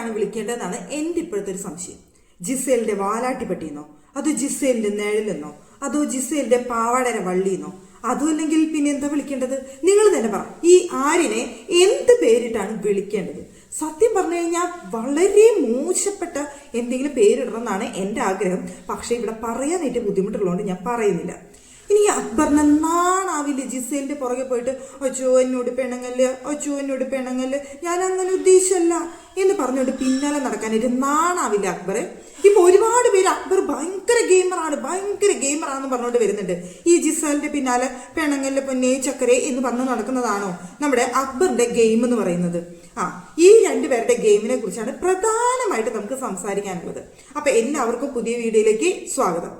പേരിട്ടാണ് വിളിക്കേണ്ടതെന്നാണ് എൻ്റെ ഇപ്പോഴത്തെ ഒരു സംശയം. ജിസേലിന്റെ വാലാട്ടിപ്പട്ടിന്നോ, അതോ ജിസേലിന്റെ നിഴലെന്നോ, അതോ ജിസേലിന്റെ പാവാടര വള്ളിന്നോ, അതും അല്ലെങ്കിൽ പിന്നെ എന്താ വിളിക്കേണ്ടത്? നിങ്ങൾ തന്നെ പറ. ഈ ആര്യനെ എന്ത് പേരിട്ടാണ് വിളിക്കേണ്ടത്? സത്യം പറഞ്ഞു കഴിഞ്ഞാൽ വളരെ മോശപ്പെട്ട എന്തെങ്കിലും പേരിടണം എന്നാണ് എൻ്റെ ആഗ്രഹം. പക്ഷെ ഇവിടെ പറയാനായിട്ട് ബുദ്ധിമുട്ടുള്ളതുകൊണ്ട് ഞാൻ പറയുന്നില്ല. ഇനി അക്ബറിന് നാണാവില്ലേ ജിസേലിന്റെ പുറകെ പോയിട്ട് അച്ചോ എന്നോട് പിണങ്ങല്, അച്ചോ എന്നോട് പിണങ്ങല്, ഞാൻ അങ്ങനെ ഉദ്ദേശിച്ചല്ല എന്ന് പറഞ്ഞുകൊണ്ട് പിന്നാലെ നടക്കാനായിട്ട് നാണാവില്ല അക്ബർ? ഇപ്പൊ ഒരുപാട് പേര് അക്ബർ ഭയങ്കര ഗെയിമറാന്ന് പറഞ്ഞുകൊണ്ട് വരുന്നുണ്ട്. ഈ ജിസേലിന്റെ പിന്നാലെ പിണങ്ങല് പൊന്നേ ചക്കരെ എന്ന് പറഞ്ഞു നടക്കുന്നതാണോ നമ്മുടെ അക്ബറിന്റെ ഗെയിം എന്ന് പറയുന്നത്? ഈ രണ്ടുപേരുടെ ഗെയിമിനെ കുറിച്ചാണ് പ്രധാനമായിട്ട് നമുക്ക് സംസാരിക്കാനുള്ളത്. അപ്പൊ എല്ലാവർക്കും പുതിയ വീഡിയോയിലേക്ക് സ്വാഗതം.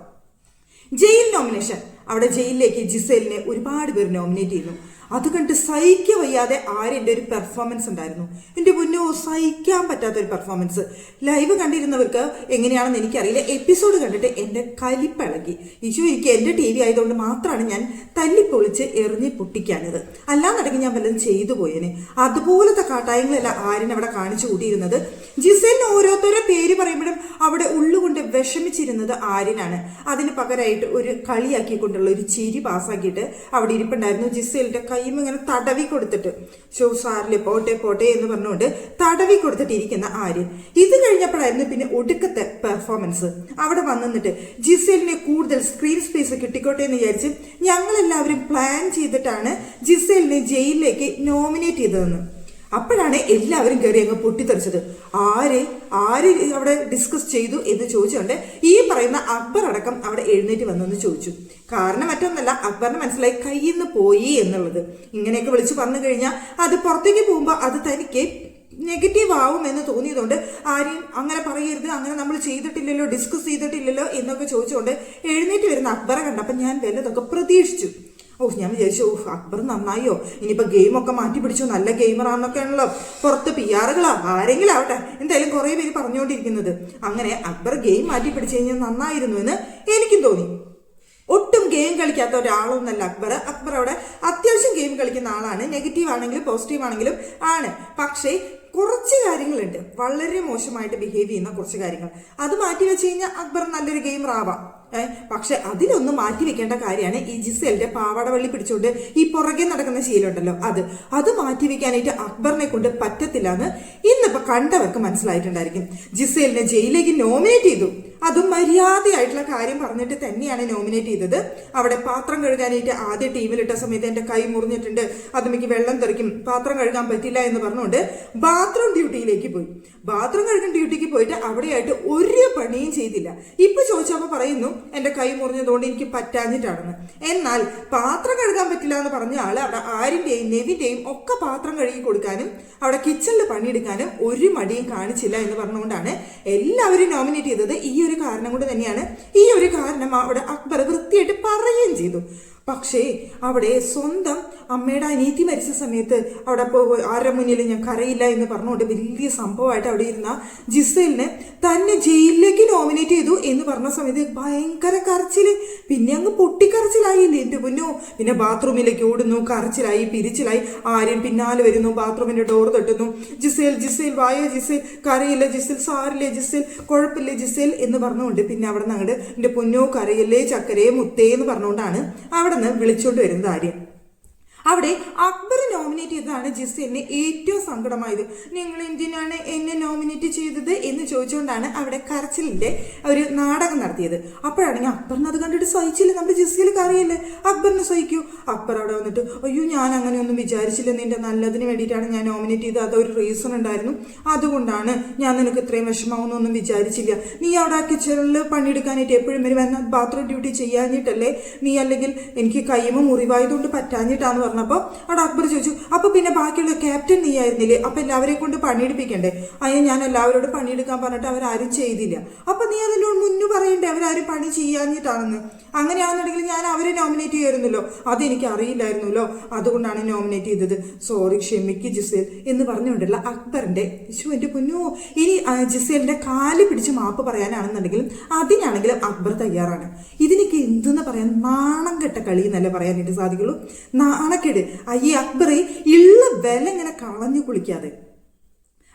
Jail nomination. അവിടെ ജയിലിലേക്ക് ജിസേലിനെ ഒരുപാട് പേര് നോമിനേറ്റ് ചെയ്യുന്നു. അത് കണ്ട് സഹിക്കാൻ വയ്യാതെ ആര്യന്റെ ഒരു പെർഫോമൻസ് ഉണ്ടായിരുന്നു. എൻ്റെ മുന്നോ സഹിക്കാൻ പറ്റാത്തൊരു പെർഫോമൻസ്. ലൈവ് കണ്ടിരുന്നവർക്ക് എങ്ങനെയാണെന്ന് എനിക്കറിയില്ല. എപ്പിസോഡ് കണ്ടിട്ട് എൻ്റെ കലിപ്പിളകി. എനിക്ക് എൻ്റെ ടി വി ആയതുകൊണ്ട് മാത്രമാണ് ഞാൻ തല്ലിപ്പൊളിച്ച് എറിഞ്ഞ് പൊട്ടിക്കാനത്. അല്ലാന്നുണ്ടെങ്കിൽ ഞാൻ വല്ലതും ചെയ്തു പോയേനെ. അതുപോലത്തെ കാട്ടായങ്ങളല്ല ആര്യൻ അവിടെ കാണിച്ചു കൂട്ടിയിരുന്നത്. ജിസേലിന് ഓരോരുത്തരുടെ പേര് പറയുമ്പോഴും അവിടെ ഉള്ളുകൊണ്ട് വിഷമിച്ചിരുന്നത് ആര്യനാണ്. അതിന് പകരമായിട്ട് ഒരു കളിയാക്കിക്കൊണ്ടുള്ള ഒരു ചിരി പാസ്സാക്കിയിട്ട് അവിടെ ഇരിപ്പുണ്ടായിരുന്നു. ജിസേലിന്റെ കൈയും ഇങ്ങനെ തടവി കൊടുത്തിട്ട് ഷോ സാറില് പോട്ടെ എന്ന് പറഞ്ഞുകൊണ്ട് തടവി കൊടുത്തിട്ട് ഇരിക്കുന്ന ആര്യൻ. ഇത് കഴിഞ്ഞപ്പോഴായിരുന്നു പിന്നെ ഒടുക്കത്തെ പെർഫോമൻസ്. അവിടെ വന്നിട്ട് ജിസേലിനെ കൂടുതൽ സ്ക്രീൻ സ്പേസ് കിട്ടിക്കോട്ടെ എന്ന് വിചാരിച്ച് ഞങ്ങളെല്ലാവരും പ്ലാൻ ചെയ്തിട്ടാണ് ജിസേലിനെ ജയിലിലേക്ക് നോമിനേറ്റ് ചെയ്തതെന്ന്. അപ്പോഴാണ് എല്ലാവരും കയറി അങ്ങ് പൊട്ടിത്തെറിച്ചത്. ആര് അവിടെ ഡിസ്കസ് ചെയ്തു എന്ന് ചോദിച്ചുകൊണ്ട് ഈ പറയുന്ന അക്ബർ അടക്കം അവിടെ എഴുന്നേറ്റ് വന്നെന്ന് ചോദിച്ചു. കാരണം മറ്റൊന്നല്ല, അക്ബറിന് മനസ്സിലായി കയ്യിൽ നിന്ന് പോയി എന്നുള്ളത്. ഇങ്ങനെയൊക്കെ വിളിച്ചു പറഞ്ഞു കഴിഞ്ഞാൽ അത് പുറത്തേക്ക് പോകുമ്പോൾ അത് തനിക്ക് നെഗറ്റീവ് ആവും എന്ന് തോന്നിയതുകൊണ്ട് ആരും അങ്ങനെ പറയരുത്, അങ്ങനെ നമ്മൾ ചെയ്തിട്ടില്ലല്ലോ, ഡിസ്കസ് ചെയ്തിട്ടില്ലല്ലോ എന്നൊക്കെ ചോദിച്ചുകൊണ്ട് എഴുന്നേറ്റ് വരുന്ന അക്ബറെ കണ്ടപ്പോൾ ഞാൻ വല്ലതൊക്കെ പ്രതീക്ഷിച്ചു. ഞാൻ വിചാരിച്ചു അക്ബർ നന്നായോ, ഇനിയിപ്പോൾ ഗെയിമൊക്കെ മാറ്റി പിടിച്ചു, നല്ല ഗെയിമറാന്നൊക്കെ ആണല്ലോ പുറത്ത് പിആറുകളാ ആരെങ്കിലും ആവട്ടെ എന്തായാലും കുറേ പേര് പറഞ്ഞുകൊണ്ടിരിക്കുന്നത്. അങ്ങനെ അക്ബർ ഗെയിം മാറ്റി പിടിച്ചു കഴിഞ്ഞാൽ നന്നായിരുന്നു എന്ന് എനിക്കും തോന്നി. ഒട്ടും ഗെയിം കളിക്കാത്ത ഒരാളൊന്നല്ല അക്ബർ. അക്ബർ അവിടെ അത്യാവശ്യം ഗെയിം കളിക്കുന്ന ആളാണ്. നെഗറ്റീവ് ആണെങ്കിലും പോസിറ്റീവ് ആണെങ്കിലും ആണ്. പക്ഷേ കുറച്ച് കാര്യങ്ങളുണ്ട് വളരെ മോശമായിട്ട് ബിഹേവ് ചെയ്യുന്ന കുറച്ച് കാര്യങ്ങൾ. അത് മാറ്റി വെച്ച് കഴിഞ്ഞാൽ അക്ബർ നല്ലൊരു ഗെയിമർ ആവാം. പക്ഷെ അതിലൊന്നും മാറ്റി വെക്കേണ്ട കാര്യമാണ് ഈ ജിസേലിന്റെ പാവാടവള്ളി പിടിച്ചുകൊണ്ട് ഈ പുറകെ നടക്കുന്ന ശീലമുണ്ടല്ലോ, അത് മാറ്റി വെക്കാനായിട്ട് അക്ബറിനെ കൊണ്ട് പറ്റത്തില്ല എന്ന് ഇന്നിപ്പോ കണ്ടവർക്ക് മനസ്സിലായിട്ടുണ്ടായിരിക്കും. ജിസേലിനെ ജയിലിലേക്ക് നോമിനേറ്റ് ചെയ്തു. അതും മര്യാദയായിട്ടുള്ള കാര്യം പറഞ്ഞിട്ട് തന്നെയാണ് നോമിനേറ്റ് ചെയ്തത്. അവിടെ പാത്രം കഴുകാനായിട്ട് ആദ്യ ടീമിലിട്ട സമയത്ത് എൻ്റെ കൈ മുറിഞ്ഞിട്ടുണ്ട്, അതുമിക്ക് വെള്ളം തെറിക്കും, പാത്രം കഴുകാൻ പറ്റില്ല എന്ന് പറഞ്ഞുകൊണ്ട് ബാത്റൂം ഡ്യൂട്ടിയിലേക്ക് പോയി. ബാത്റൂം കഴുകാൻ ഡ്യൂട്ടിക്ക് പോയിട്ട് അവിടെയായിട്ട് ഒരു പണിയും ചെയ്തില്ല. ഇപ്പൊ ചോദിച്ചപ്പോൾ പറയുന്നു എൻ്റെ കൈ മുറിഞ്ഞതുകൊണ്ട് എനിക്ക് പറ്റാഞ്ഞിട്ടാണെന്ന്. എന്നാൽ പാത്രം കഴുകാൻ പറ്റില്ല എന്ന് പറഞ്ഞ ആള് അവിടെ ആരിന്റെയും നെവിന്റെയും ഒക്കെ പാത്രം കഴുകി കൊടുക്കാനും അവിടെ കിച്ചണിൽ പണിയെടുക്കാനും ഒരു മടിയും കാണിച്ചില്ല എന്ന് പറഞ്ഞുകൊണ്ടാണ് എല്ലാവരും നോമിനേറ്റ് ചെയ്തത്. ഈ ഒരു കാരണം കൊണ്ട് തന്നെയാണ്. ഈ ഒരു കാരണം അവിടെ അക്ബർ വൃത്തിയായിട്ട് പറയുകയും ചെയ്തു. പക്ഷേ അവിടെ സ്വന്തം അമ്മയുടെ അനിയത്തി മരിച്ച സമയത്ത് അവിടെ ആരുടെ മുന്നിൽ ഞാൻ കരയില്ല എന്ന് പറഞ്ഞുകൊണ്ട് വലിയ സംഭവമായിട്ട് അവിടെ ഇരുന്ന ജിസേലിനെ തന്നെ ജയിലിലേക്ക് നോമിനേറ്റ് ചെയ്തു എന്ന് പറഞ്ഞ സമയത്ത് ഭയങ്കര കരച്ചില്. പിന്നെ അങ്ങ് പൊട്ടിക്കരച്ചിലായില്ലേ എൻ്റെ മുന്നോ. പിന്നെ ബാത്റൂമിലേക്ക് ഓടുന്നു, കരച്ചിലായി, പിരിച്ചിലായി. ആര്യൻ പിന്നാലെ വരുന്നു, ബാത്റൂമിന്റെ ഡോർ തട്ടുന്നു. ജിസേൽ വായോ ജിസേൽ, കരയില്ല ജിസേൽ, സാരില്ലേ ജിസേൽ, കുഴപ്പമില്ലേ ജിസേൽ എന്ന് പറഞ്ഞുകൊണ്ട് പിന്നെ അവിടെ നിന്ന് അങ്ങോട്ട് എൻ്റെ പൊന്നോ കരയല്ലേ ചക്കരേ മുത്തേ എന്ന് പറഞ്ഞുകൊണ്ടാണ് അവിടെ നിന്ന് വിളിച്ചോണ്ട് വരുന്നത് ആര്യൻ. അവിടെ അക്ബർ നോമിനേറ്റ് ചെയ്തതാണ് ജിസേലിന് ഏറ്റവും സങ്കടമായത്. നിങ്ങൾ എന്തിനാണ് എന്നെ നോമിനേറ്റ് ചെയ്തത് എന്ന് ചോദിച്ചുകൊണ്ടാണ് അവിടെ കരച്ചിലിന്റെ ഒരു നാടകം നടത്തിയത്. അപ്പോഴാണെങ്കിൽ അക്ബറിന് അത് കണ്ടിട്ട് സഹിച്ചില്ല. നമ്മുടെ ജിസേൽ കറിയല്ലേ, അക്ബറിന് സഹിക്കൂ. അക്ബർ അവിടെ വന്നിട്ട് അയ്യോ ഞാൻ അങ്ങനെയൊന്നും വിചാരിച്ചില്ല, നിന്റെ നല്ലതിന് വേണ്ടിയിട്ടാണ് ഞാൻ നോമിനേറ്റ് ചെയ്തത്, അതൊരു റീസൺ ഉണ്ടായിരുന്നു, അതുകൊണ്ടാണ് ഞാൻ നിനക്ക് ഇത്രയും വിഷമാവുന്നൊന്നും വിചാരിച്ചില്ല. നീ അവിടെ കിച്ചണിൽ പണിയെടുക്കാനായിട്ട് എപ്പോഴും വരും, എന്നാൽ ബാത്റൂം ഡ്യൂട്ടി ചെയ്യാഞ്ഞിട്ടല്ലേ നീ, അല്ലെങ്കിൽ എനിക്ക് കൈമ മുറിവായതുകൊണ്ട് പറ്റാഞ്ഞിട്ടാന്ന് പറഞ്ഞപ്പോൾ അവിടെ അക്ബർ ചോദിച്ചു അപ്പൊ പിന്നെ ബാക്കിയുള്ള ക്യാപ്റ്റൻ നീ ആയിരുന്നില്ലേ, അപ്പൊ എല്ലാവരെയും കൊണ്ട് പണിയെടുപ്പിക്കണ്ടേ? അയ്യോ ഞാൻ എല്ലാവരോടും പണിയെടുക്കാൻ പറഞ്ഞിട്ട് അവരാരും ചെയ്തില്ല, അപ്പൊ നീ അതിനോട് മുന്നു പറയണ്ടേ അവരാരും പണി ചെയ്യാഞ്ഞിട്ടാണെന്ന്. അങ്ങനെയാണെന്നുണ്ടെങ്കിൽ ഞാൻ അവരെ നോമിനേറ്റ് ചെയ്യായിരുന്നല്ലോ, അതെനിക്ക് അറിയില്ലായിരുന്നല്ലോ, അതുകൊണ്ടാണ് നോമിനേറ്റ് ചെയ്തത്, സോറി ക്ഷമിക്ക് ജിസേൽ എന്ന് പറഞ്ഞുകൊണ്ടുള്ള അക്ബറിന്റെ എൻ്റെ പൊന്നോ. ഇനി ജിസേലിന്റെ കാല് പിടിച്ച് മാപ്പ് പറയാനാണെന്നുണ്ടെങ്കിലും അതിനാണെങ്കിലും അക്ബർ തയ്യാറാണ്. ഇതിനൊക്കെ എന്തെന്ന് പറയാൻ നാണം കെട്ട കളി എന്നല്ലേ പറയാനായിട്ട് സാധിക്കുള്ളൂ. നാണക്കേട്. ഈ അക്ബറെ ഉള്ള വില ഇങ്ങനെ കളഞ്ഞു കുളിക്കാതെ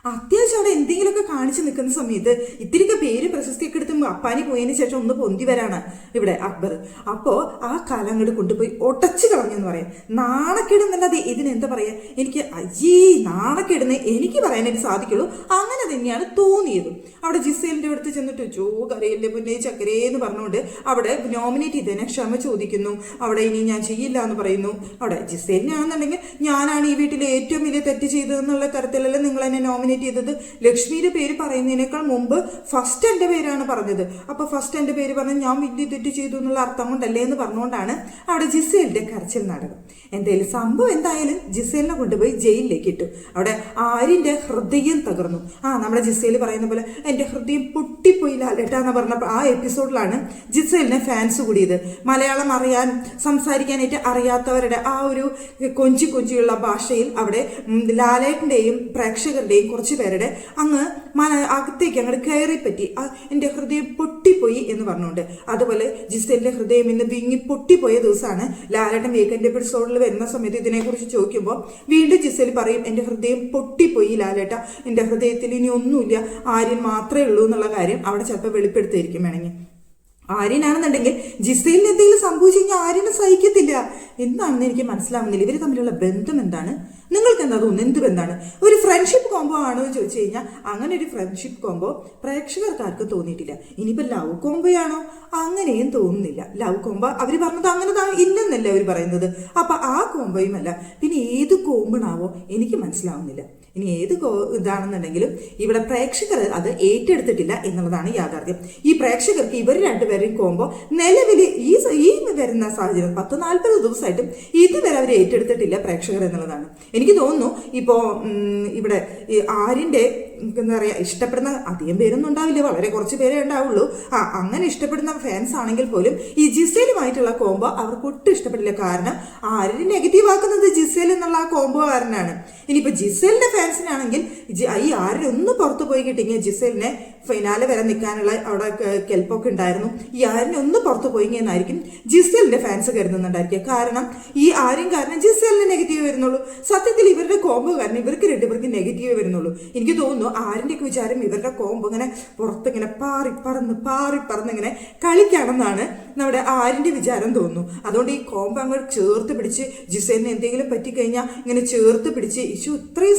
അത്യാവശ്യം അവിടെ എന്തെങ്കിലുമൊക്കെ കാണിച്ചു നിൽക്കുന്ന സമയത്ത് ഇത്തിരിയൊക്കെ പേര് പ്രശസ്തിയൊക്കെ എടുത്ത് അപ്പാനി പോയതിനു ശേഷം ഒന്ന് പൊന്തി വരാണ് ഇവിടെ അക്ബർ. അപ്പോ ആ കാലം അങ്ങോട്ട് കൊണ്ടുപോയി ഒടച്ചു കളഞ്ഞെന്ന് പറയാം. നാണക്കേടെന്നല്ലാതെ ഇതിനെന്താ പറയാ, എനിക്ക് അയ്യേ നാണക്കേടെന്ന് എനിക്ക് പറയാനായിട്ട് സാധിക്കുള്ളൂ. അങ്ങനെ തന്നെയാണ് തോന്നിയത്. അവിടെ ജിസേലിന്റെ അടുത്ത് ചെന്നിട്ട് കരയല്ലേ പൊന്നെ ചക്കരേ എന്ന് പറഞ്ഞുകൊണ്ട് അവിടെ നോമിനേറ്റ് ചെയ്തതിനെ ക്ഷമ ചോദിക്കുന്നു. അവിടെ ഇനി ഞാൻ ചെയ്യില്ല എന്ന് പറയുന്നു. അവിടെ ജിസേലിനാണെന്നുണ്ടെങ്കിൽ ഞാനാണ് ഈ വീട്ടിലെ ഏറ്റവും വലിയ തെറ്റ് ചെയ്തതെന്നുള്ള തരത്തിലല്ല നിങ്ങൾ എന്നെ നോമിനേറ്റ് ചെയ്തത്. ലക്ഷ്മിയുടെ പേര് പറയുന്നതിനേക്കാൾ മുമ്പ് ഫസ്റ്റ് എന്റെ പേരാണ് പറഞ്ഞത്. അപ്പൊ ഫസ്റ്റ് എന്റെ പേര് പറഞ്ഞ് ഞാൻ വലിയ തെറ്റ് ചെയ്തു എന്നുള്ള അർത്ഥം കൊണ്ടല്ലേ എന്ന് പറഞ്ഞുകൊണ്ടാണ് അവിടെ ജിസേലിന്റെ കരച്ചിൽ നാടകം. എന്തായാലും സംഭവം എന്തായാലും ജിസേലിനെ കൊണ്ടുപോയി ജയിലിലേക്ക് ഇട്ടു. അവിടെ ആര്യന്റെ ഹൃദയം തകർന്നു. നമ്മുടെ ജിസേൽ പറയുന്ന പോലെ എന്റെ ഹൃദയം പൊട്ടിപ്പോയി ലാലേട്ടാന്ന് പറഞ്ഞ ആ എപ്പിസോഡിലാണ് ജിസേലിനെ ഫാൻസ് കൂടിയത്. മലയാളം അറിയാൻ സംസാരിക്കാനായിട്ട് അറിയാത്തവരുടെ ആ ഒരു കൊഞ്ചിയുള്ള ഭാഷയിൽ അവിടെ ലാലേട്ടന്റെയും പ്രേക്ഷകരുടെയും കുറച്ച് പേരുടെ അങ്ങ് അകത്തേക്ക് അങ്ങോട്ട് കയറിപ്പറ്റി എന്റെ ഹൃദയം പൊട്ടിപ്പോയി എന്ന് പറഞ്ഞുകൊണ്ട്. അതുപോലെ ജിസേലിന്റെ ഹൃദയം ഇന്ന് വിങ്ങി പൊട്ടിപ്പോയ ദിവസമാണ് ലാലേട്ടൻ വീക്കെൻഡ് എപ്പിസോഡിൽ വരുന്ന സമയത്ത് ഇതിനെക്കുറിച്ച് ചോദിക്കുമ്പോൾ വീണ്ടും ജിസേൽ പറയും എന്റെ ഹൃദയം പൊട്ടിപ്പോയി ലാലേട്ട, എന്റെ ഹൃദയത്തിൽ ഇനി ഒന്നുമില്ല, ആര്യൻ മാത്രമേ ഉള്ളൂ എന്നുള്ള കാര്യം അവിടെ ചിലപ്പോൾ വെളിപ്പെടുത്തിയിരിക്കും വേണമെങ്കിൽ. ആര്യനാണെന്നുണ്ടെങ്കിൽ ജിസേലിന് എന്തെങ്കിലും സംഭവിച്ചു കഴിഞ്ഞാൽ ആര്യനെ സഹിക്കത്തില്ല. എന്താണെന്ന് എനിക്ക് മനസ്സിലാവുന്നില്ല. ഇവർ തമ്മിലുള്ള ബന്ധം എന്താണ്? നിങ്ങൾക്ക് എന്താ തോന്നുന്നു? എന്ത് ബന്ധമാണ്? ഒരു ഫ്രണ്ട്ഷിപ്പ് കോംബോ ആണോ എന്ന് ചോദിച്ചു കഴിഞ്ഞാൽ അങ്ങനെ ഒരു ഫ്രണ്ട്ഷിപ്പ് കോംബോ പ്രേക്ഷകർക്കാർക്ക് തോന്നിയിട്ടില്ല. ഇനിയിപ്പോൾ ലവ് കോംബോ ആണോ? അങ്ങനെയും തോന്നുന്നില്ല. ലവ് കോംബോ അവർ പറഞ്ഞത് അങ്ങനെ ഇല്ലെന്നല്ല അവർ പറയുന്നത്. അപ്പൊ ആ കോംബോയും അല്ല. പിന്നെ ഏത് കോംബോണാവോ എനിക്ക് മനസ്സിലാവുന്നില്ല. ഇനി ഏത് ഇതാണെന്നുണ്ടെങ്കിലും ഇവിടെ പ്രേക്ഷകർ അത് ഏറ്റെടുത്തിട്ടില്ല എന്നുള്ളതാണ് യാഥാർത്ഥ്യം. ഈ പ്രേക്ഷകർക്ക് ഇവർ രണ്ടുപേരെയും കോംബോ നിലവിൽ ഈ വരുന്ന സാഹചര്യം 10-40 ദിവസമായിട്ടും ഇതുവരെ അവർ ഏറ്റെടുത്തിട്ടില്ല പ്രേക്ഷകർ എന്നുള്ളതാണ്. എനിക്ക് തോന്നുന്നു ഇപ്പോ ഇവിടെ ആര്യന്റെ എന്താ പറയാ ഇഷ്ടപ്പെടുന്ന അധികം പേരൊന്നും ഉണ്ടാവില്ല, വളരെ കുറച്ച് പേരേ ഉണ്ടാവുള്ളൂ. അങ്ങനെ ഇഷ്ടപ്പെടുന്ന ഫാൻസ് ആണെങ്കിൽ പോലും ഈ ജിസേലുമായിട്ടുള്ള കോംബോ അവർക്ക് ഒട്ടും ഇഷ്ടപ്പെടില്ല. കാരണം ആര്യനെ നെഗറ്റീവ് ആക്കുന്നത് ജിസേൽ എന്നുള്ള ആ കോംബോ കാരനാണ്. ഇനിയിപ്പോ ജിസേലിന്റെ ഫാൻസിനാണെങ്കിൽ ഈ ആര്യനൊന്ന് പുറത്തു പോയി കിട്ടിയെങ്കിൽ ജിസേലിനെ ഫൈനാലെ വരെ നിൽക്കാനുള്ള അവിടെ കെൽപ്പൊക്കെ ഉണ്ടായിരുന്നു. ഈ ആര്യനെ ഒന്ന് പുറത്തു പോയി എന്നായിരിക്കും ജിസേലിന്റെ ഫാൻസ് കരുതുന്നുണ്ടായിരിക്കുക. കാരണം ഈ ആര്യൻ കാരണം ജിസേലിന് നെഗറ്റീവ് വരുന്നുള്ളൂ. സത്യത്തിൽ ഇവരുടെ കോംബോ കാരണം ഇവർക്ക് രണ്ടുപേർക്ക് നെഗറ്റീവ് വരുന്നുള്ളൂ. എനിക്ക് തോന്നുന്നു ആര്യന്റെ ഒക്കെ വിചാരം ഇവരുടെ കോംബോ ഇങ്ങനെ പുറത്തിങ്ങനെ പാറിപ്പറന്ന് ഇങ്ങനെ കളിക്കാണെന്നാണ് നമ്മുടെ ആര്യന്റെ വിചാരം തോന്നുന്നു. അതുകൊണ്ട് ഈ കോംബോ അങ്ങോട്ട് ചേർത്ത് പിടിച്ച് ജിസേലിന് എന്തെങ്കിലും പറ്റിക്കഴിഞ്ഞാൽ ഇങ്ങനെ ചേർത്ത് പിടിച്ച് ഇത്രയും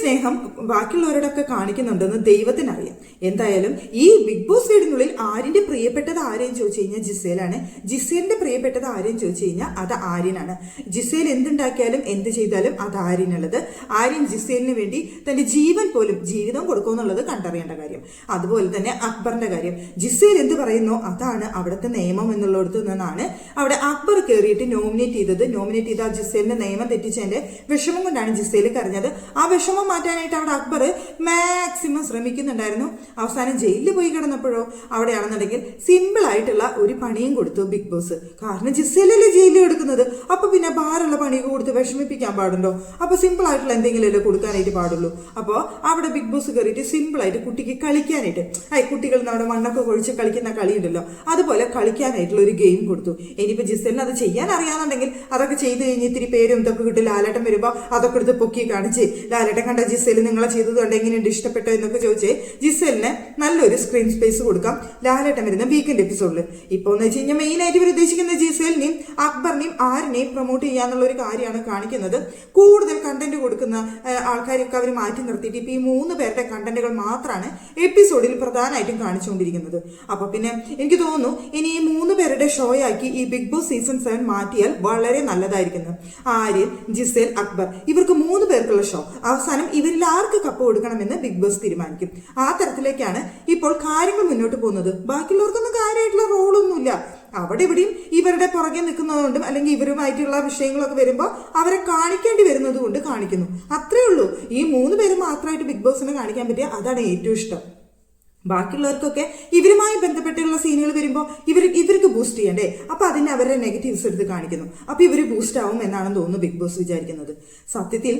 സ്നേഹം ബാക്കിയുള്ളവരോടൊക്കെ കാണിക്കുന്നുണ്ടെന്ന് ദൈവത്തിനറിയാം. എന്തായാലും ഈ ബിഗ് ബോസ് വീടിനുള്ളിൽ ആര്യന്റെ പ്രിയപ്പെട്ടത് ആരെയും ചോദിച്ചു കഴിഞ്ഞാൽ ജിസേലാണ്. ജിസേലിന്റെ പ്രിയപ്പെട്ടത് ആരെയും ചോദിച്ചു കഴിഞ്ഞാൽ അത് ആര്യനാണ്. ജിസേൽ എന്തുണ്ടാക്കിയാലും എന്ത് ചെയ്താലും അത് ആര്യനുള്ളത്. ആര്യൻ ജിസേലിന് വേണ്ടി തന്റെ ജീവിതം കൊടുക്കുമെന്നുള്ളത് കണ്ടറിയേണ്ട കാര്യം. അതുപോലെ തന്നെ അക്ബറിന്റെ കാര്യം. ജിസേൽ എന്ത് പറയുന്നോ അതാണ് അവിടുത്തെ നിയമം എന്നുള്ളിടത്ത് നിന്നാണ് അവിടെ അക്ബർ കയറിയിട്ട് നോമിനേറ്റ് ചെയ്ത ആ ജിസേലിന്റെ നിയമം തെറ്റിച്ചതിന്റെ വിഷമം കൊണ്ടാണ് ജിസേൽ കരഞ്ഞത്. ആ വിഷമം മാറ്റാനായിട്ട് അവിടെ അക്ബർ മാക്സിമം ശ്രമിക്കുന്നുണ്ടായിരുന്നു. അവസാനം ജയിലിൽ പോയി കിടന്നപ്പോഴോ അവിടെയാണെന്നുണ്ടെങ്കിൽ സിമ്പിൾ ആയിട്ടുള്ള ഒരു പണിയും കൊടുത്തു ബിഗ് ബോസ്. കാരണം ജിസേലല്ലേ ജയിലിൽ എടുക്കുന്നത്. അപ്പൊ പിന്നെ ഭാരമുള്ള പണിയൊക്കെ കൊടുത്ത് വിഷമിപ്പിക്കാൻ പാടുണ്ടോ? അപ്പൊ സിമ്പിൾ ആയിട്ടുള്ള എന്തെങ്കിലും കൊടുക്കാനായിട്ട് പാടുള്ളൂ. അപ്പോൾ അവിടെ ബിഗ് ബോസ് കയറിയിട്ട് സിമ്പിൾ ആയിട്ട് കുട്ടിക്ക് കളിക്കാനായിട്ട് കുട്ടികൾ നമ്മുടെ മണ്ണൊക്കെ കൊഴിച്ച് കളിക്കുന്ന കളിയുണ്ടല്ലോ, അതുപോലെ കളിക്കാനായിട്ടുള്ള ഒരു ഗെയിം കൊടുത്തു. ഇനിയിപ്പോ ജിസേലിന് അത് ചെയ്യാൻ അറിയാന്നുണ്ടെങ്കിൽ അതൊക്കെ ചെയ്ത് കഴിഞ്ഞ് ഇത്തിരി പേരും ഇതൊക്കെ കിട്ടും. ലാലേട്ടൻ വരുമ്പോ അതൊക്കെ എടുത്ത് പൊക്കി കാണിച്ച് ലാലേട്ടൻ കണ്ട ജിസേൽ നിങ്ങളെ ചെയ്തത് കൊണ്ട് എങ്ങനെയുണ്ട്, ഇഷ്ടപ്പെട്ടോ എന്നൊക്കെ ചോദിച്ച് ജിസേലിന് നല്ലൊരു സ്ക്രീൻ സ്പേസ് കൊടുക്കാം ലാലേട്ടൻ വരുന്ന വീക്കെൻഡ് എപ്പിസോഡിൽ. ഇപ്പൊ എന്ന് വെച്ച് കഴിഞ്ഞാൽ മെയിൻ ആയിട്ട് ഇവർ ഉദ്ദേശിക്കുന്ന ജിസേലിനെയും അക്ബറിനെയും ആരിനെയും പ്രൊമോട്ട് ചെയ്യാന്നുള്ള ഒരു കാര്യമാണ് കാണിക്കുന്നത്. കൂടുതൽ കണ്ടന്റ് കൊടുക്കുന്ന ആൾക്കാരൊക്കെ അവർ മാറ്റി നിർത്തിയിട്ട് ഇപ്പൊ ഈ 3 പേരുടെ കണ്ടന്റുകൾ മാത്രമാണ് എപ്പിസോഡിൽ പ്രധാനമായിട്ടും കാണിച്ചുകൊണ്ടിരിക്കുന്നത്. അപ്പൊ പിന്നെ എനിക്ക് തോന്നുന്നു ഇനി ഈ 3 പേരുടെ ഷോ ആക്കി ഈ ബിഗ് ബോസ് സീസൺ 7 മാറ്റിയാൽ വളരെ നല്ലതായിരിക്കുന്നു. ആര്യൻ, ജിസേൽ, അക്ബർ ഇവർക്ക് 3 പേർക്കുള്ള ഷോ അവസാനം ഇവരിൽ ആർക്ക് കപ്പ് കൊടുക്കണമെന്ന് ബിഗ് ബോസ് തീരുമാനിക്കും. ആ തരത്തിലേക്കാണ് ഇപ്പോൾ കാര്യങ്ങൾ മുന്നോട്ട് പോകുന്നത്. ബാക്കിയുള്ളവർക്കൊന്നും കാര്യമായിട്ടുള്ള റോളൊന്നുമില്ല. അവിടെ ഇവിടെയും ഇവരുടെ പുറകെ നിൽക്കുന്നതുകൊണ്ടും അല്ലെങ്കിൽ ഇവരുമായിട്ടുള്ള വിഷയങ്ങളൊക്കെ വരുമ്പോൾ അവരെ കാണിക്കേണ്ടി വരുന്നത് കൊണ്ട് കാണിക്കുന്നു. അത്രേ ഉള്ളൂ. ഈ 3 പേര് മാത്രമായിട്ട് ബിഗ് ബോസിനെ കാണിക്കാൻ പറ്റിയ അതാണ് ഏറ്റവും ഇഷ്ടം. ബാക്കിയുള്ളവർക്കൊക്കെ ഇവരുമായി ബന്ധപ്പെട്ടുള്ള സീനുകൾ വരുമ്പോൾ ഇവർക്ക് ബൂസ്റ്റ് ചെയ്യണ്ടേ? അപ്പൊ അതിന് അവരുടെ നെഗറ്റീവ്സ് എടുത്ത് കാണിക്കുന്നു. അപ്പൊ ഇവര് ബൂസ്റ്റ് ആവും എന്നാണെന്ന് തോന്നുന്നു ബിഗ് ബോസ് വിചാരിക്കുന്നത്. സത്യത്തിൽ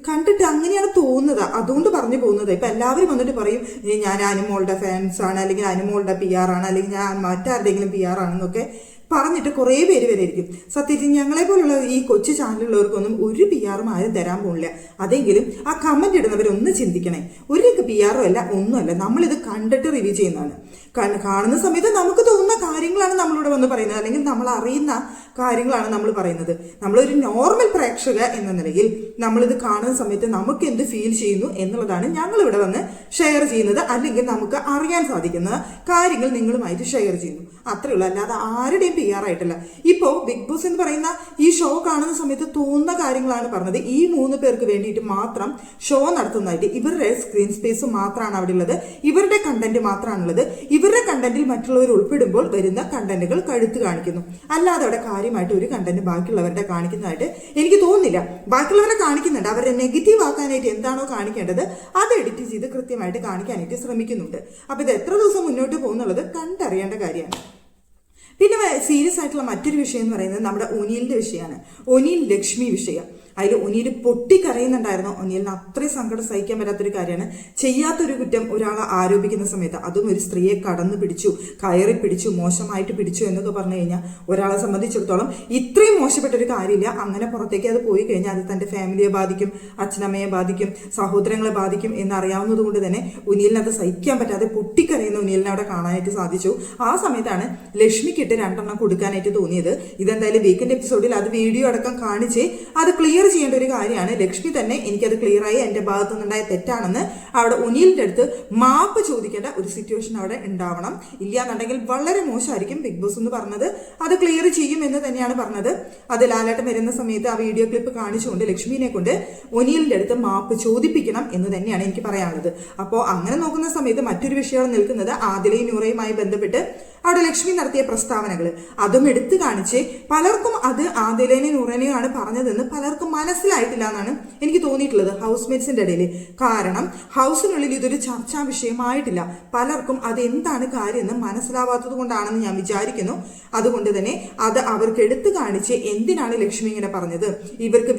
കണ്ടിട്ട് അങ്ങനെയാണ് തോന്നുന്നത്. അതുകൊണ്ട് പറഞ്ഞു പോകുന്നത്. ഇപ്പൊ എല്ലാവരും വന്നിട്ട് പറയും ഞാൻ അനുമോളുടെ ഫാൻസ് ആണ്, അല്ലെങ്കിൽ അനുമോളുടെ PR ആണ്, അല്ലെങ്കിൽ ഞാൻ മറ്റാരുടെയെങ്കിലും PR ആണെന്നൊക്കെ പറഞ്ഞിട്ട് കുറേ പേര് വരെ ഇരിക്കും. സത്യത്തിൽ ഞങ്ങളെ പോലുള്ള ഈ കൊച്ചു ചാനലുള്ളവർക്കൊന്നും ഒരു PR ആരും തരാൻ പോകുന്നില്ല. അതെങ്കിലും ആ കമന്റ് ഇടുന്നവരൊന്ന് ചിന്തിക്കണേ. ഒരു PR അല്ല, ഒന്നുമല്ല, നമ്മളിത് കണ്ടിട്ട് റിവ്യൂ ചെയ്യുന്നതാണ്. കാണുന്ന സമയത്ത് നമുക്ക് തോന്നുന്ന കാര്യങ്ങളാണ് നമ്മളിവിടെ വന്ന് പറയുന്നത്, അല്ലെങ്കിൽ നമ്മൾ അറിയുന്ന കാര്യങ്ങളാണ് നമ്മൾ പറയുന്നത്. നമ്മളൊരു നോർമൽ പ്രേക്ഷക എന്ന നിലയിൽ നമ്മളിത് കാണുന്ന സമയത്ത് നമുക്ക് എന്ത് ഫീൽ ചെയ്യുന്നു എന്നുള്ളതാണ് ഞങ്ങളിവിടെ വന്ന് ഷെയർ ചെയ്യുന്നത്, അല്ലെങ്കിൽ നമുക്ക് അറിയാൻ സാധിക്കുന്ന കാര്യങ്ങൾ നിങ്ങളുമായിട്ട് ഷെയർ ചെയ്യുന്നു. അത്രേ ഉള്ളൂ, അല്ലാതെ ആരുടെയും PR ആയിട്ടല്ല. ഇപ്പോൾ ബിഗ് ബോസ് എന്ന് പറയുന്ന ഈ ഷോ കാണുന്ന സമയത്ത് തോന്നുന്ന കാര്യങ്ങളാണ് പറഞ്ഞത്. ഈ 3 പേർക്ക് വേണ്ടിയിട്ട് മാത്രം ഷോ നടത്തുന്നതായിട്ട് ഇവരുടെ സ്ക്രീൻ സ്പേസ് മാത്രമാണ് അവിടെ ഉള്ളത്, ഇവരുടെ കണ്ടന്റ് മാത്രമാണുള്ളത്. ഇവരുടെ കണ്ടന്റിൽ മറ്റുള്ളവർ ഉൾപ്പെടുമ്പോൾ വരുന്ന കണ്ടന്റുകൾ കഴുത്ത് കാണിക്കുന്നു. അല്ലാതെ അവിടെ കാര്യമായിട്ട് ഒരു കണ്ടന്റ് ബാക്കിയുള്ളവരുടെ കാണിക്കുന്നതായിട്ട് എനിക്ക് തോന്നുന്നില്ല. ബാക്കിയുള്ളവരെ കാണിക്കുന്നുണ്ട്, അവരെ നെഗറ്റീവ് ആക്കാനായിട്ട് എന്താണോ കാണിക്കേണ്ടത് അത് എഡിറ്റ് ചെയ്ത് കൃത്യമായിട്ട് കാണിക്കാനായിട്ട് ശ്രമിക്കുന്നുണ്ട്. അപ്പൊ ഇത് എത്ര ദിവസം മുന്നോട്ട് പോകുന്നുള്ളത് കണ്ടറിയേണ്ട കാര്യമാണ്. പിന്നെ സീരിയസ് ആയിട്ടുള്ള മറ്റൊരു വിഷയം എന്ന് പറയുന്നത് നമ്മുടെ ഒനിയലിന്റെ വിഷയമാണ്. ഒനിയൽ ലക്ഷ്മി വിഷയം. അതിൽ ഒനിയിൽ പൊട്ടിക്കരയുന്നുണ്ടായിരുന്നു. ഒനിയലിന് അത്രയും സങ്കടം സഹിക്കാൻ പറ്റാത്തൊരു കാര്യമാണ്. ചെയ്യാത്തൊരു കുറ്റം ഒരാളെ ആരോപിക്കുന്ന സമയത്ത്, അതും ഒരു സ്ത്രീയെ കടന്നു പിടിച്ചു, കയറി പിടിച്ചു, മോശമായിട്ട് പിടിച്ചു എന്നൊക്കെ പറഞ്ഞു കഴിഞ്ഞാൽ ഒരാളെ സംബന്ധിച്ചിടത്തോളം ഇത്രയും മോശപ്പെട്ട ഒരു കാര്യമില്ല. അങ്ങനെ പുറത്തേക്ക് അത് പോയി കഴിഞ്ഞാൽ അത് തൻ്റെ ഫാമിലിയെ ബാധിക്കും, അച്ഛനമ്മയെ ബാധിക്കും, സഹോദരങ്ങളെ ബാധിക്കും എന്നറിയാവുന്നത് കൊണ്ട് തന്നെ ഉനിയലിന് അത് സഹിക്കാൻ പറ്റാതെ പൊട്ടിക്കരയുന്ന ഉനിയലിനെ അവിടെ കാണാനായിട്ട് സാധിച്ചു. ആ സമയത്താണ് ലക്ഷ്മിക്കിട്ട് 2 എണ്ണം കൊടുക്കാനായിട്ട് തോന്നിയത്. ഇതെന്തായാലും വീക്കെൻഡ് എപ്പിസോഡിൽ അത് വീഡിയോ അടക്കം കാണിച്ച് അത് ക്ലിയർ ചെയ്യേണ്ട ഒരു കാര്യമാണ്. ലക്ഷ്മി തന്നെ എനിക്കത് ക്ലിയറായി, എൻ്റെ ഭാഗത്തു നിന്നുണ്ടായ തെറ്റാണെന്ന് അവിടെ ഉനിയലിന്റെ അടുത്ത് മാപ്പ് ചോദിക്കേണ്ട ഒരു സിറ്റുവേഷൻ അവിടെ ഉണ്ടാവണം. ഇല്ലാന്നുണ്ടെങ്കിൽ വളരെ മോശമായിരിക്കും. ബിഗ് ബോസ് എന്ന് പറഞ്ഞത് അത് ക്ലിയർ ചെയ്യും എന്ന് തന്നെയാണ് പറഞ്ഞത്. അത് ലാലേട്ടൻ വരുന്ന സമയത്ത് ആ വീഡിയോ ക്ലിപ്പ് കാണിച്ചുകൊണ്ട് ലക്ഷ്മിനെ കൊണ്ട് ഒനിയലിന്റെ അടുത്ത് മാപ്പ് ചോദിപ്പിക്കണം എന്ന് തന്നെയാണ് എനിക്ക് പറയാനുള്ളത്. അപ്പോൾ അങ്ങനെ നോക്കുന്ന സമയത്ത് മറ്റൊരു വിഷയമാണ് നിൽക്കുന്നത് ആദിലയും നൂറയുമായി ബന്ധപ്പെട്ട് അവിടെ ലക്ഷ്മി നടത്തിയ പ്രസ്താവനകൾ. അതും എടുത്തു കാണിച്ച് പലർക്കും അത് ആദിലേനെയും നൂറേനെയും ആണ് പറഞ്ഞതെന്ന് പലർക്കും മനസ്സിലായിട്ടില്ല എന്നാണ് എനിക്ക് തോന്നിയിട്ടുള്ളത് ഹൗസ് മേറ്റ്സിന്റെ ഇടയിൽ. കാരണം ഹൗസിനുള്ളിൽ ഇതൊരു ചർച്ചാ വിഷയമായിട്ടില്ല. പലർക്കും അത് എന്താണ് കാര്യമെന്ന് മനസ്സിലാവാത്തത് കൊണ്ടാണെന്ന് ഞാൻ വിചാരിക്കുന്നു. അതുകൊണ്ട് തന്നെ അത് അവർക്ക് എടുത്തു കാണിച്ച് എന്തിനാണ് ലക്ഷ്മി ഇങ്ങനെ പറഞ്ഞത്,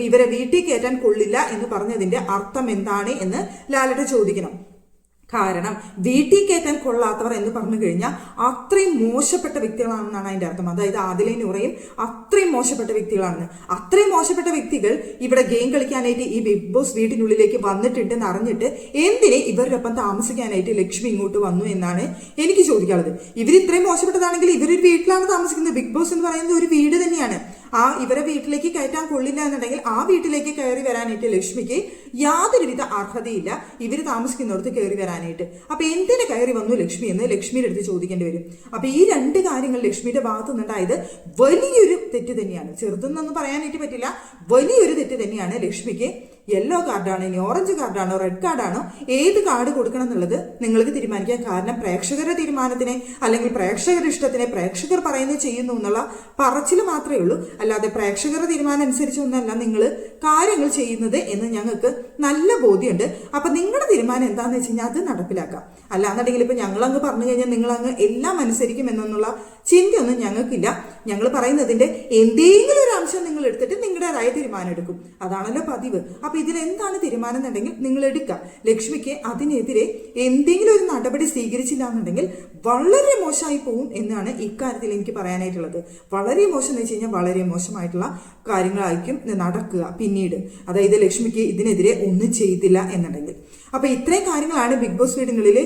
ഇവരെ വീട്ടിൽ കയറ്റാൻ കൊള്ളില്ല എന്ന് പറഞ്ഞതിന്റെ അർത്ഥം എന്താണ് എന്ന് ലാലേട്ടൻ ചോദിക്കണം. കാരണം വീട്ടിൽ കയറ്റാൻ കൊള്ളാത്തവർ എന്ന് പറഞ്ഞു കഴിഞ്ഞാൽ അത്രയും മോശപ്പെട്ട വ്യക്തികളാണെന്നാണ് അതിന്റെ അർത്ഥം. അതായത് ആദിലയും നൂറയും അത്രയും മോശപ്പെട്ട വ്യക്തികളാണെന്ന്. അത്രയും മോശപ്പെട്ട വ്യക്തികൾ ഇവിടെ ഗെയിം കളിക്കാനായിട്ട് ഈ ബിഗ് ബോസ് വീട്ടിനുള്ളിലേക്ക് വന്നിട്ടുണ്ടെന്ന് അറിഞ്ഞിട്ട് എന്തിനെ ഇവരുടെ ഒപ്പം താമസിക്കാനായിട്ട് ലക്ഷ്മി ഇങ്ങോട്ട് വന്നു എന്നാണ് എനിക്ക് ചോദിക്കാനുള്ളത്. ഇവർ ഇത്രയും മോശപ്പെട്ടതാണെങ്കിൽ ഇവരൊരു വീട്ടിലാണ് താമസിക്കുന്നത്. ബിഗ് ബോസ് എന്ന് പറയുന്നത് ഒരു വീട് തന്നെയാണ്. ഇവരെ വീട്ടിലേക്ക് കയറ്റാൻ കൊള്ളില്ല എന്നുണ്ടെങ്കിൽ ആ വീട്ടിലേക്ക് കയറി വരാനായിട്ട് ലക്ഷ്മിക്ക് യാതൊരുവിധ അർഹതയില്ല ഇവർ താമസിക്കുന്നിടത്ത് കയറി വരാനായിട്ട്. അപ്പൊ എന്തിനു കയറി വന്നു ലക്ഷ്മി എന്ന് ലക്ഷ്മിയുടെ അടുത്ത് ചോദിക്കേണ്ടി വരും. അപ്പൊ ഈ 2 കാര്യങ്ങൾ ലക്ഷ്മിയുടെ ഭാഗത്തു നിന്നുണ്ടായത് വലിയൊരു തെറ്റ് തന്നെയാണ്. ചെറുതെന്നൊന്നും പറയാനായിട്ട് പറ്റില്ല, വലിയൊരു തെറ്റ് തന്നെയാണ്. ലക്ഷ്മിക്ക് യെല്ലോ കാർഡാണ്, ഇനി ഓറഞ്ച് കാർഡാണോ റെഡ് കാർഡാണോ ഏത് കാർഡ് കൊടുക്കണം എന്നുള്ളത് നിങ്ങൾക്ക് തീരുമാനിക്കാം. കാരണം പ്രേക്ഷകരുടെ തീരുമാനത്തിനെ അല്ലെങ്കിൽ പ്രേക്ഷകരുടെ ഇഷ്ടത്തിനെ പ്രേക്ഷകർ പറയുന്നത് ചെയ്യുന്നു എന്നുള്ള പറച്ചിൽ മാത്രമേ ഉള്ളൂ. അല്ലാതെ പ്രേക്ഷകരുടെ തീരുമാനം അനുസരിച്ചൊന്നല്ല നിങ്ങൾ കാര്യങ്ങൾ ചെയ്യുന്നത് എന്ന് ഞങ്ങൾക്ക് നല്ല ബോധ്യമുണ്ട്. അപ്പൊ നിങ്ങളുടെ തീരുമാനം എന്താണെന്ന് വെച്ച് കഴിഞ്ഞാൽ അത് നടപ്പിലാക്കാം. അല്ലാന്നുണ്ടെങ്കിൽ ഇപ്പൊ ഞങ്ങളങ്ങ് പറഞ്ഞു കഴിഞ്ഞാൽ നിങ്ങളങ്ങ് എല്ലാം അനുസരിക്കും എന്നുള്ള ചിന്തയൊന്നും ഞങ്ങൾക്കില്ല. ഞങ്ങൾ പറയുന്നതിന്റെ എന്തെങ്കിലും ഒരു അംശം നിങ്ങൾ എടുത്തിട്ട് നിങ്ങളുടേതായ തീരുമാനം എടുക്കും. അതാണല്ലോ പതിവ്. അപ്പൊ ഇതിൽ എന്താണ് തീരുമാനം എന്നുണ്ടെങ്കിൽ നിങ്ങൾ എടുക്കുക. ലക്ഷ്മിക്ക് അതിനെതിരെ എന്തെങ്കിലും ഒരു നടപടി സ്വീകരിച്ചില്ല എന്നുണ്ടെങ്കിൽ വളരെ മോശമായി പോവും എന്നാണ് ഇക്കാര്യത്തിൽ എനിക്ക് പറയാനായിട്ടുള്ളത്. വളരെ മോശം എന്ന് വെച്ച് കഴിഞ്ഞാൽ വളരെ മോശമായിട്ടുള്ള കാര്യങ്ങളായിരിക്കും നടക്കുക പിന്നീട്. അതായത് ലക്ഷ്മിക്ക് ഇതിനെതിരെ ഒന്നും ചെയ്തില്ല എന്നുണ്ടെങ്കിൽ. അപ്പൊ ഇത്രയും കാര്യങ്ങളാണ് ബിഗ് ബോസ് വീടിനുള്ളിൽ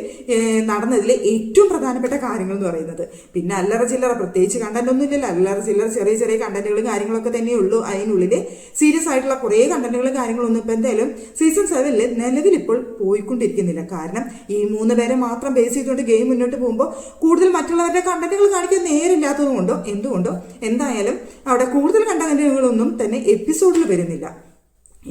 നടന്നതിലെ ഏറ്റവും പ്രധാനപ്പെട്ട കാര്യങ്ങൾ എന്ന് പറയുന്നത്. പിന്നെ അല്ലറ ചില്ലറ പ്രത്യേകിച്ച് കണ്ടന്റ് ഒന്നും ഇല്ലല്ലോ. അല്ലറ ചില്ലറ ചെറിയ ചെറിയ കണ്ടന്റുകളും കാര്യങ്ങളൊക്കെ തന്നെയുള്ളൂ. അതിനുള്ളിൽ സീരിയസ് ആയിട്ടുള്ള കുറേ കണ്ടന്റുകളും കാര്യങ്ങളൊന്നും ഇപ്പൊ എന്തായാലും സീസൺ 7 നിലവിൽ ഇപ്പോൾ പോയിക്കൊണ്ടിരിക്കുന്നില്ല. കാരണം ഈ 3 പേരെ മാത്രം ബേസ് ചെയ്തുകൊണ്ട് ഗെയിം മുന്നോട്ട് പോകുമ്പോൾ കൂടുതൽ മറ്റുള്ളവരുടെ കണ്ടന്റുകൾ കാണിക്കാൻ നേരില്ലാത്തത് കൊണ്ടോ എന്തുകൊണ്ടോ എന്തായാലും അവിടെ കൂടുതൽ കണ്ടന്റുകളൊന്നും തന്നെ എപ്പിസോഡിൽ വരുന്നില്ല.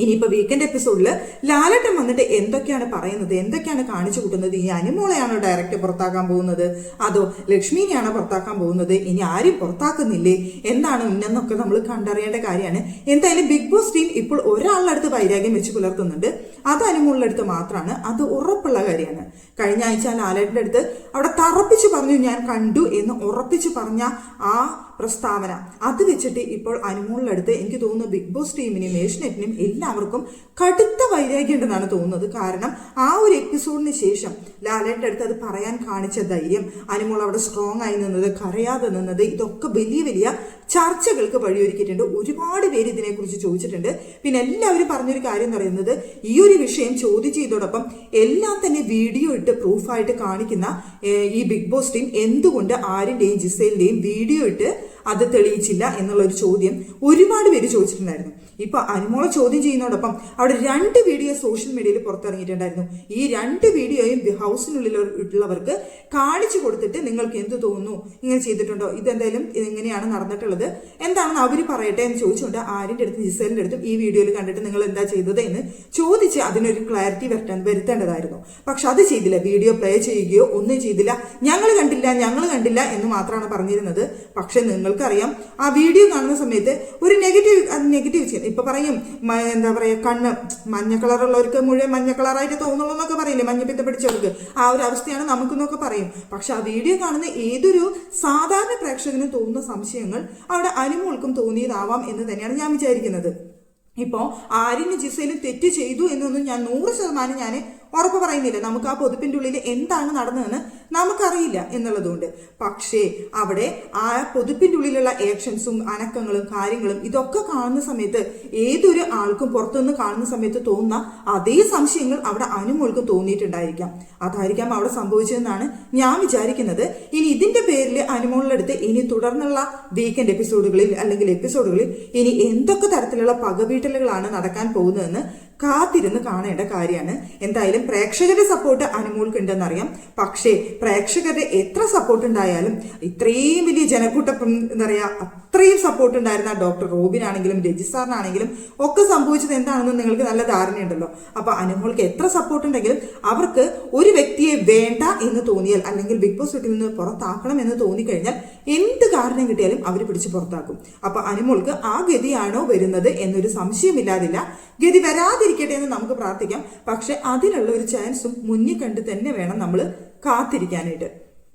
ഇനിയിപ്പോൾ വീക്കെൻഡ് എപ്പിസോഡിൽ ലാലേട്ടൻ വന്നിട്ട് എന്തൊക്കെയാണ് പറയുന്നത്, എന്തൊക്കെയാണ് കാണിച്ചു കൂട്ടുന്നത്? ഈ അനുമോളെയാണോ ഡയറക്റ്റ് പുറത്താക്കാൻ പോകുന്നത്, അതോ ലക്ഷ്മിനെയാണോ പുറത്താക്കാൻ പോകുന്നത്? ഇനി ആരും പുറത്താക്കുന്നില്ലേ, എന്താണ് ഇന്നെന്നൊക്കെ നമ്മൾ കണ്ടറിയേണ്ട കാര്യമാണ്. എന്തായാലും ബിഗ് ബോസ് ടീം ഇപ്പോൾ ഒരാളുടെ അടുത്ത് വൈരാഗ്യം വെച്ച് പുലർത്തുന്നുണ്ട്. അത് അനുമോളുടെ അടുത്ത് മാത്രമാണ്. അത് ഉറപ്പുള്ള കാര്യമാണ്. കഴിഞ്ഞ ആഴ്ച ലാലേട്ടൻ്റെ അടുത്ത് അവിടെ തറപ്പിച്ച് പറഞ്ഞു ഞാൻ കണ്ടു എന്ന് ഉറപ്പിച്ച് പറഞ്ഞ ആ പ്രസ്താവന അത് വെച്ചിട്ട് ഇപ്പോൾ അനുമോളുടെ അടുത്ത് എനിക്ക് തോന്നുന്നു ബിഗ് ബോസ് ടീമിനും ഏഷ്യനെറ്റിനും എല്ലാവർക്കും കടുത്ത വൈരാഗ്യം ഉണ്ടെന്നാണ് തോന്നുന്നത്. കാരണം ആ ഒരു എപ്പിസോഡിന് ശേഷം ലാലേട്ടൻ്റെ അടുത്ത് അത് പറയാൻ കാണിച്ച ധൈര്യം, അനുമോൾ അവിടെ സ്ട്രോങ് ആയി നിന്നത്, കരയാതെ നിന്നത്, ഇതൊക്കെ വലിയ വലിയ ചർച്ചകൾക്ക് വഴിയൊരുക്കിയിട്ടുണ്ട്. ഒരുപാട് പേര് ഇതിനെക്കുറിച്ച് ചോദിച്ചിട്ടുണ്ട്. പിന്നെ എല്ലാവരും പറഞ്ഞൊരു കാര്യം എന്ന് പറയുന്നത്, ഈ ഒരു വിഷയം ചോദ്യം ചെയ്തതോടൊപ്പം എല്ലാം തന്നെ വീഡിയോ ഇട്ട് പ്രൂഫായിട്ട് കാണിക്കുന്ന ഈ ബിഗ് ബോസ് ടീം എന്തുകൊണ്ട് ആരിന്റെയും ജിസേലിന്റെയും വീഡിയോ ഇട്ട് അത് തെളിയിച്ചില്ല എന്നുള്ളൊരു ചോദ്യം ഒരുപാട് പേര് ചോദിച്ചിട്ടുണ്ടായിരുന്നു. ഇപ്പൊ അനുമോളെ ചോദ്യം ചെയ്യുന്നതോടൊപ്പം അവിടെ 2 വീഡിയോ സോഷ്യൽ മീഡിയയിൽ പുറത്തിറങ്ങിയിട്ടുണ്ടായിരുന്നു. ഈ 2 വീഡിയോയും ഹൗസിനുള്ളിൽ ഉള്ളവർക്ക് കാണിച്ചു കൊടുത്തിട്ട് നിങ്ങൾക്ക് എന്ത് തോന്നുന്നു, ഇങ്ങനെ ചെയ്തിട്ടുണ്ടോ, ഇതെന്തായാലും ഇങ്ങനെയാണ് നടന്നിട്ടുള്ളത്, എന്താണെന്ന് അവർ പറയട്ടെ എന്ന് ചോദിച്ചുകൊണ്ട് ആരിന്റെ അടുത്തും ജിസേലിന്റെ അടുത്തും ഈ വീഡിയോയിൽ കണ്ടിട്ട് നിങ്ങൾ എന്താ ചെയ്തത് എന്ന് ചോദിച്ച് അതിനൊരു ക്ലാരിറ്റി വരുത്തേണ്ടതായിരുന്നു. പക്ഷെ അത് ചെയ്തില്ല. വീഡിയോ പ്ലേ ചെയ്യുകയോ ഒന്നും ചെയ്തില്ല. ഞങ്ങൾ കണ്ടില്ല എന്ന് മാത്രമാണ് പറഞ്ഞിരുന്നത്. പക്ഷെ നിങ്ങൾക്കറിയാം, ആ വീഡിയോ കാണുന്ന സമയത്ത് ഒരു നെഗറ്റീവ് ഇപ്പൊ പറയും, എന്താ പറയാ, കണ്ണ് മഞ്ഞ കളറുള്ളവർക്ക് മുഴുവൻ മഞ്ഞ കളറായിട്ട് തോന്നുള്ളൂ എന്നൊക്കെ പറയില്ലേ, മഞ്ഞപ്പിത്തം പിടിച്ചവർക്ക് ആ ഒരു അവസ്ഥയാണ് നമുക്കെന്നൊക്കെ പറയും. പക്ഷെ ആ വീഡിയോ കാണുന്ന ഏതൊരു സാധാരണ പ്രേക്ഷകനും തോന്നുന്ന സംശയങ്ങൾ അവിടെ അനുമോൾക്കും തോന്നിയതാവാം എന്ന് തന്നെയാണ് ഞാൻ വിചാരിക്കുന്നത്. ഇപ്പോൾ ആര്യന് ജിസേലും തെറ്റ് ചെയ്തു എന്നൊന്നും ഞാൻ 100% ഞാൻ ഉറപ്പ് പറയുന്നില്ല. നമുക്ക് ആ പൊതുപ്പിന്റെ ഉള്ളിൽ എന്താണ് നടന്നതെന്ന് നമുക്കറിയില്ല എന്നുള്ളതുകൊണ്ട്. പക്ഷേ അവിടെ ആ പൊതുപ്പിന്റെ ഉള്ളിലുള്ള ആക്ഷൻസും അനക്കങ്ങളും കാര്യങ്ങളും ഇതൊക്കെ കാണുന്ന സമയത്ത് ഏതൊരു ആൾക്കും പുറത്തുനിന്ന് കാണുന്ന സമയത്ത് തോന്നുന്ന അതേ സംശയങ്ങൾ അവിടെ അനുമോൾക്കും തോന്നിയിട്ടുണ്ടായിരിക്കാം. അതായിരിക്കാം അവിടെ സംഭവിച്ചതെന്നാണ് ഞാൻ വിചാരിക്കുന്നത്. ഇനി ഇതിന്റെ പേരിൽ അനുമോളുടെ അടുത്ത് ഇനി തുടർന്നുള്ള വീക്കെൻഡ് എപ്പിസോഡുകളിൽ അല്ലെങ്കിൽ എപ്പിസോഡുകളിൽ ഇനി എന്തൊക്കെ തരത്തിലുള്ള പകവീട്ടലുകളാണ് നടക്കാൻ പോകുന്നതെന്ന് കാത്തിരുന്ന് കാണേണ്ട കാര്യമാണ്. എന്തായാലും പ്രേക്ഷകരുടെ സപ്പോർട്ട് അനുമോൾക്ക് ഉണ്ടെന്നറിയാം. പക്ഷേ പ്രേക്ഷകരുടെ എത്ര സപ്പോർട്ട് ഉണ്ടായാലും ഇത്രയും വലിയ ജനക്കൂട്ടം എന്താ പറയാ, അത്രയും സപ്പോർട്ട് ഉണ്ടായിരുന്ന ഡോക്ടർ റോബിനാണെങ്കിലും രജിസാറിനാണെങ്കിലും ഒക്കെ സംഭവിച്ചത് എന്താണെന്ന് നിങ്ങൾക്ക് നല്ല ധാരണയുണ്ടല്ലോ. അപ്പൊ അനുമോൾക്ക് എത്ര സപ്പോർട്ട് ഉണ്ടെങ്കിലും അവർക്ക് ഒരു വ്യക്തിയെ വേണ്ട എന്ന് തോന്നിയാൽ അല്ലെങ്കിൽ ബിഗ് ബോസ് വീട്ടിൽ നിന്ന് പുറത്താക്കണം എന്ന് തോന്നിക്കഴിഞ്ഞാൽ എന്ത് കാരണം കിട്ടിയാലും അവർ പിടിച്ച് പുറത്താക്കും. അപ്പൊ അനുമോൾക്ക് ആ ഗതിയാണോ വരുന്നത് എന്നൊരു സംശയമില്ലാതില്ല. ഗതി വരാതിരിക്കട്ടെ എന്ന് നമുക്ക് പ്രാർത്ഥിക്കാം. പക്ഷെ അതിനുള്ള ഒരു ചാൻസും മുന്നിൽ കണ്ട് തന്നെ വേണം നമ്മൾ കാത്തിരിക്കാനായിട്ട്.